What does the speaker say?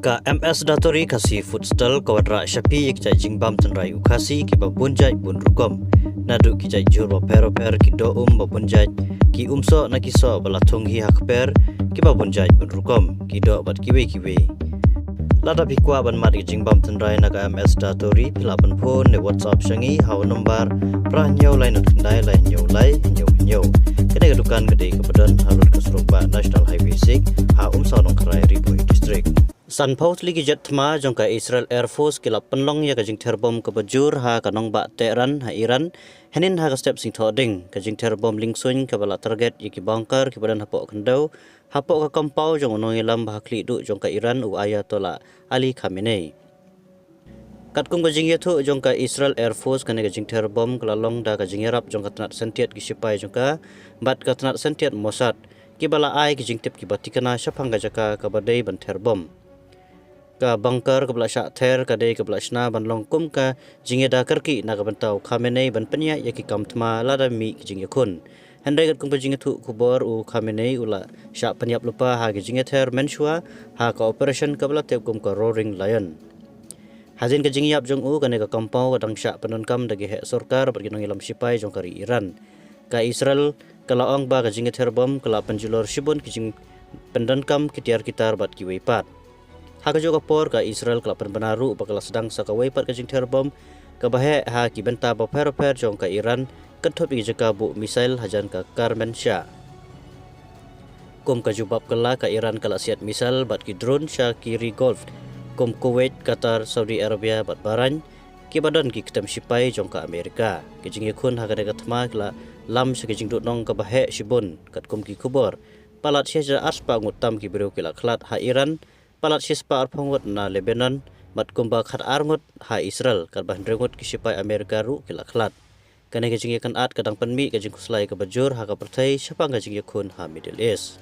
Ka MS Datori kasi futsal kawadra syapi kijai jingbam tenrai ukasi ki babunjai bun rukom. Nadu kijai jur per ki do babunjai ki umso na kiso balatung hi hakper ki babunjai bun rukom ki do bat kiwe. Lada bikwa ban mat ki jingbam tenrai naga MS Datori pilaban phone ne WhatsApp shangi haw number pra nyau lai nat kendai lai nyau. Kene kedukan gede kepedan harut kesroba National Highway 6 ha umso nong kerai Ribui District. San Paul ligi jet thma jongka Israel Air Force kila penlong ya kajing terbom ke bajur ha kanong ba Tehran ha Iran henin ha ka step sing thoding kajing terbom lingsun ke bala target yaki bunker ke badan hapok kendau hapok ka kompau jong onong ilam ba kli du jongka Iran u Ayatollah Ali Khamenei katkum kajing yathu jongka Israel Air Force kane kajing terbom kala long da kajing yarap jongka tanat sentiat ki sipai jongka bat ka tanat sentiat Mossad ki bala ai kajing tip ki batikana syapang gajaka ka badai ban terbom ka bunker ke belasyak ter ka dei ke belasna ban longkum ka jingeda kerki na ka bentau Khamenei ban penya yaki kamtma lada mi jing yakun handai kat kumpa jingetu kubor u Khamenei ula syak penyap lupa ha ke jingeter mensua ha ka operation ka bela tep kum ka roaring lion hazin ke jingyap jong u kane ka kampau kadang syak penankam dagi hek sorkar berginong ilam sipai jong kari Iran ka Israel kala ong ba ka jingeter bom kala penjulur shibun ki jing pendankam kitiar kitar bat ki weipat hak juga por ka Israel kelapan benaru bakal sedang sakawai pat kajing terbom ka bahe ha ki benta ba per jong ka Iran ketop igi jaka bu misail hajan ka Karmen Shah kum ka jubab kala ka Iran kala siat misal bat ki drone Shah kiri Gulf kum Kuwait Qatar Saudi Arabia bat Bahrain ki badan ki ketem sipai jong ka Amerika kajing yakun ha ka thma kala lam sa kajing dut nong ka bahe shibun kat kum ki kubor palat syaja aspa ngutam ki beru kila khlat ha Iran palat sispa arphongot na Lebanon mat kumba khat arngot ha Israel kal bahndrengot ki sipai Amerika ru kila khlat kane kajing yakan at kadang penmi kajing kuslai ka bajur ha ka perthai syapang kajing yakun ha Middle East